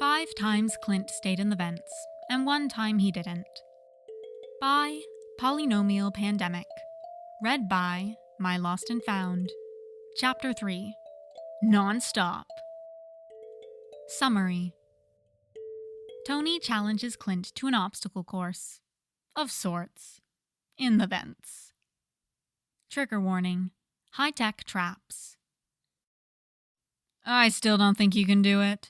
5 times Clint stayed in the vents, and 1 time he didn't. By PolynomialPandemic. Read by My Lost and Found. Chapter 3. Non-stop. Summary. Tony challenges Clint to an obstacle course. Of sorts. In the vents. Trigger warning. High-tech traps. I still don't think you can do it.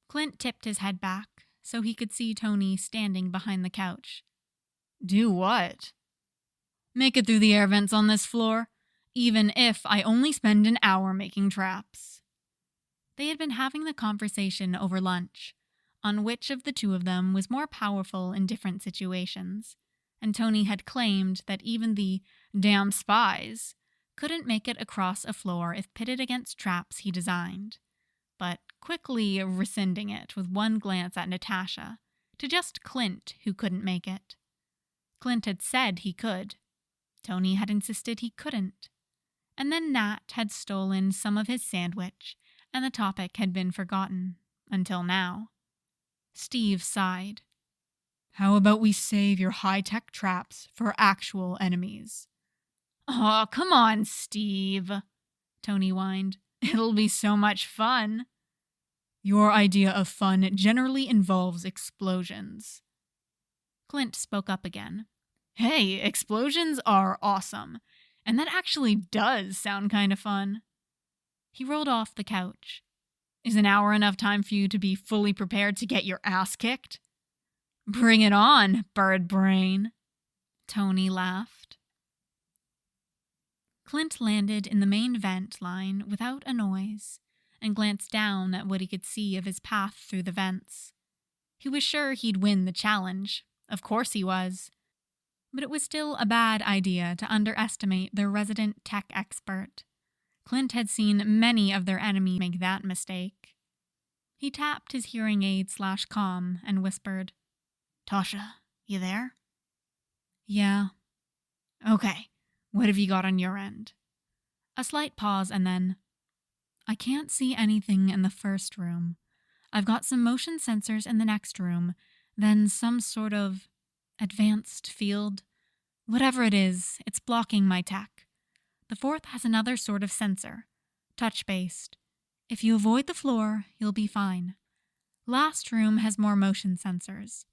Clint tipped his head back so he could see Tony standing behind the couch. Do what? Make it through the air vents on this floor, even if I only spend an hour making traps. They had been having the conversation over lunch, on which of the two of them was more powerful in different situations, and Tony had claimed that even the damn spies couldn't make it across a floor if pitted against traps he designed, but quickly rescinding it with one glance at Natasha, to just Clint who couldn't make it. Clint had said he could. Tony had insisted he couldn't. And then Nat had stolen some of his sandwich, and the topic had been forgotten, until now. Steve sighed. How about we save your high-tech traps for actual enemies? Aw, come on, Steve, Tony whined. It'll be so much fun. Your idea of fun generally involves explosions. Clint spoke up again. Hey, explosions are awesome, and that actually does sound kind of fun. He rolled off the couch. Is an hour enough time for you to be fully prepared to get your ass kicked? Bring it on, bird brain. Tony laughed. Clint landed in the main vent line without a noise and glanced down at what he could see of his path through the vents. He was sure he'd win the challenge. Of course he was. But it was still a bad idea to underestimate their resident tech expert. Clint had seen many of their enemies make that mistake. He tapped his hearing aid/comm and whispered, Tasha, you there? Yeah. Okay, what have you got on your end? A slight pause and then, I can't see anything in the first room. I've got some motion sensors in the next room, then some sort of advanced field. Whatever it is, it's blocking my tech. The fourth has another sort of sensor, touch-based. If you avoid the floor, you'll be fine. Last room has more motion sensors.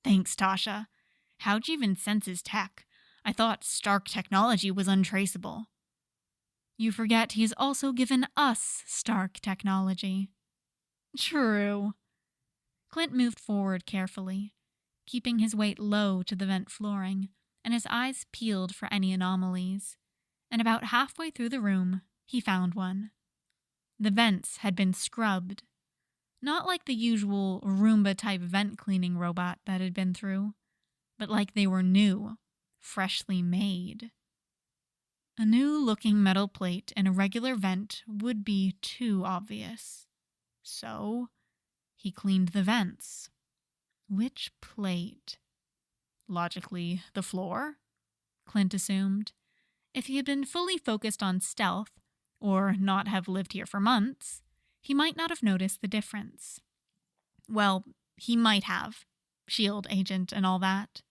Thanks, Tasha. How'd you even sense his tech? I thought Stark technology was untraceable. You forget he's also given us Stark technology. True. Clint moved forward carefully, keeping his weight low to the vent flooring, and his eyes peeled for any anomalies. And about halfway through the room, he found one. The vents had been scrubbed. Not like the usual Roomba-type vent cleaning robot that had been through, but like they were new, freshly made. A new-looking metal plate in a regular vent would be too obvious. So, he cleaned the vents. Which plate? Logically, the floor? Clint assumed. If he had been fully focused on stealth, or not have lived here for months, he might not have noticed the difference. Well, he might have. Shield agent and all that.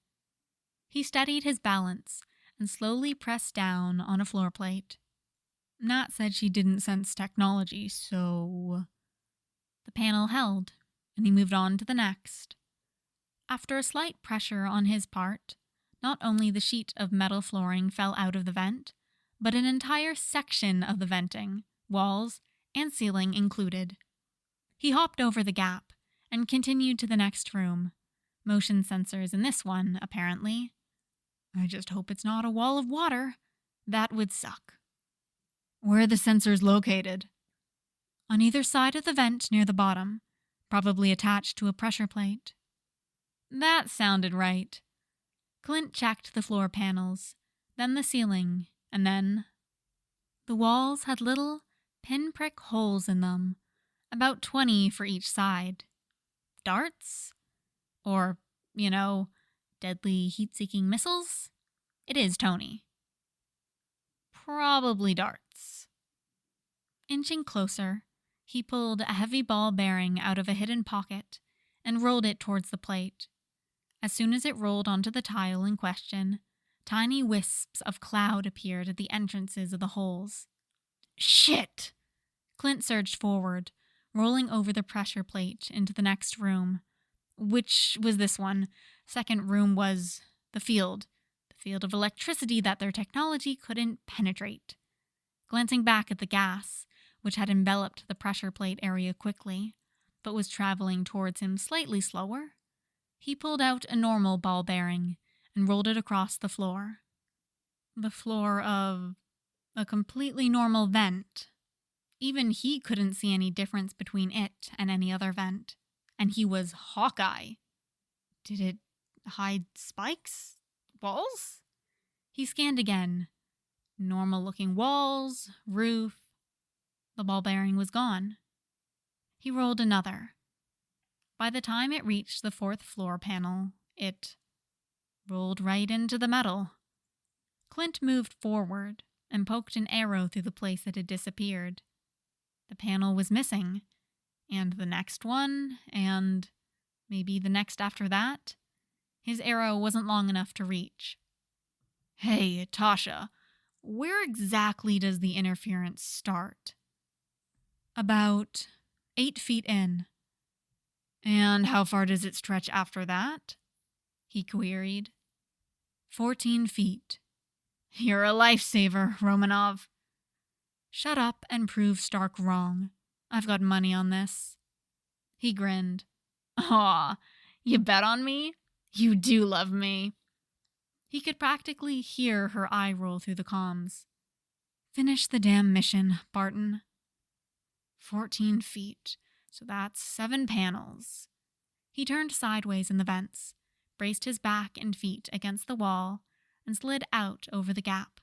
He steadied his balance and slowly pressed down on a floor plate. Nat said she didn't sense technology, so... The panel held, and he moved on to the next. After a slight pressure on his part, not only the sheet of metal flooring fell out of the vent, but an entire section of the venting, walls, and ceiling included. He hopped over the gap and continued to the next room. Motion sensors in this one, apparently. I just hope it's not a wall of water. That would suck. Where are the sensors located? On either side of the vent near the bottom, probably attached to a pressure plate. That sounded right. Clint checked the floor panels, then the ceiling, and then... The walls had little pinprick holes in them, about 20 for each side. Darts? Or, deadly heat-seeking missiles? It is Tony. Probably darts. Inching closer, He pulled a heavy ball bearing out of a hidden pocket and rolled it towards the plate. As soon as it rolled onto the tile in question, tiny wisps of cloud appeared at the entrances of the holes. Shit! Clint surged forward, rolling over the pressure plate into the next room. Which was this one. Second room was the field of electricity that their technology couldn't penetrate. Glancing back at the gas, which had enveloped the pressure plate area quickly, but was traveling towards him slightly slower, he pulled out a normal ball bearing and rolled it across the floor. The floor of a completely normal vent. Even he couldn't see any difference between it and any other vent. And he was Hawkeye. Did it hide spikes? Walls? He scanned again. Normal-looking walls, roof. The ball bearing was gone. He rolled another. By the time it reached the fourth floor panel, it rolled right into the metal. Clint moved forward and poked an arrow through the place it had disappeared. The panel was missing, and the next one, and maybe the next after that. His arrow wasn't long enough to reach. Hey, Tasha, where exactly does the interference start? About 8 feet in. And how far does it stretch after that? He queried. 14 feet. You're a lifesaver, Romanov. Shut up and prove Stark wrong. I've got money on this. He grinned. Aw, you bet on me? You do love me. He could practically hear her eye roll through the comms. Finish the damn mission, Barton. 14 feet, so that's 7 panels. He turned sideways in the vents, braced his back and feet against the wall, and slid out over the gap,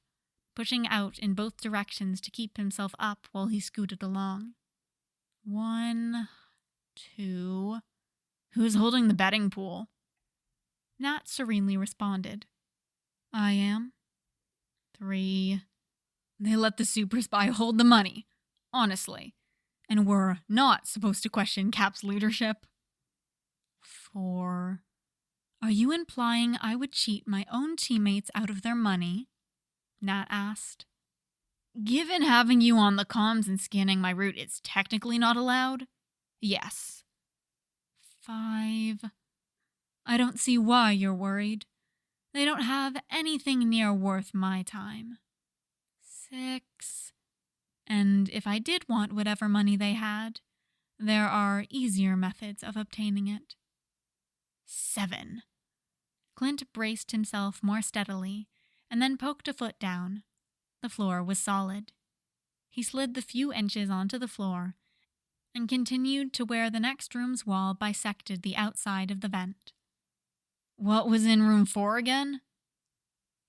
pushing out in both directions to keep himself up while he scooted along. 1, 2... Who's holding the betting pool? Nat serenely responded. I am. 3... They let the super spy hold the money. Honestly. And we're not supposed to question Cap's leadership. 4... Are you implying I would cheat my own teammates out of their money? Nat asked. Given having you on the comms and scanning my route is technically not allowed, yes. 5... I don't see why you're worried. They don't have anything near worth my time. 6... And if I did want whatever money they had, there are easier methods of obtaining it. 7... Clint braced himself more steadily and then poked a foot down. The floor was solid. He slid the few inches onto the floor and continued to where the next room's wall bisected the outside of the vent. What was in room 4 again?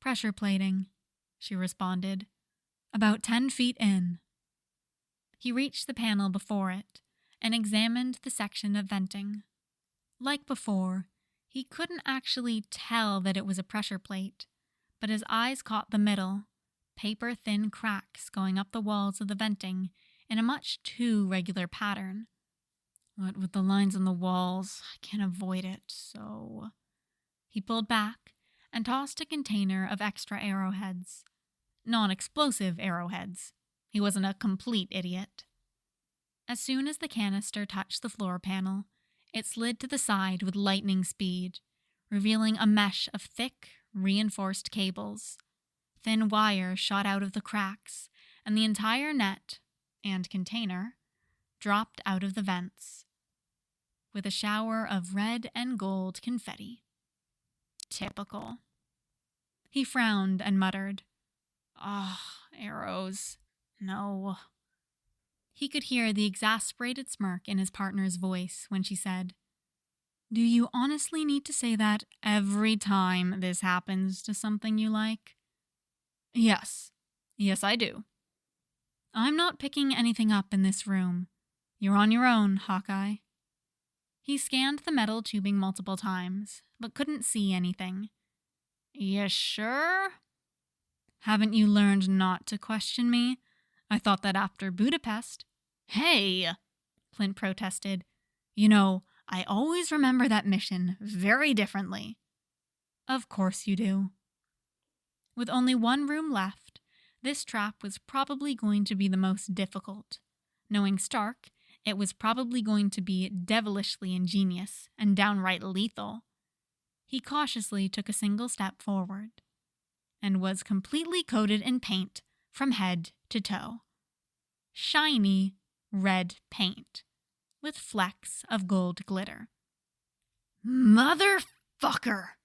Pressure plating, she responded. About 10 feet in. He reached the panel before it and examined the section of venting. Like before, he couldn't actually tell that it was a pressure plate, but his eyes caught the middle, paper-thin cracks going up the walls of the venting in a much too regular pattern. What with the lines on the walls, I can't avoid it, so... He pulled back and tossed a container of extra arrowheads. Non-explosive arrowheads. He wasn't a complete idiot. As soon as the canister touched the floor panel, it slid to the side with lightning speed, revealing a mesh of thick, reinforced cables. Thin wire shot out of the cracks, and the entire net, and container, dropped out of the vents, with a shower of red and gold confetti. Typical. He frowned and muttered, arrows. No. He could hear the exasperated smirk in his partner's voice when she said, Do you honestly need to say that every time this happens to something you like? Yes. Yes, I do. I'm not picking anything up in this room. You're on your own, Hawkeye. He scanned the metal tubing multiple times, but couldn't see anything. You sure? Haven't you learned not to question me? I thought that after Budapest. Hey! Clint protested. "You know, I always remember that mission very differently." "Of course you do." With only one room left, this trap was probably going to be the most difficult. Knowing Stark, it was probably going to be devilishly ingenious and downright lethal. He cautiously took a single step forward, and was completely coated in paint from head to toe. Shiny red paint, with flecks of gold glitter. "Motherfucker!"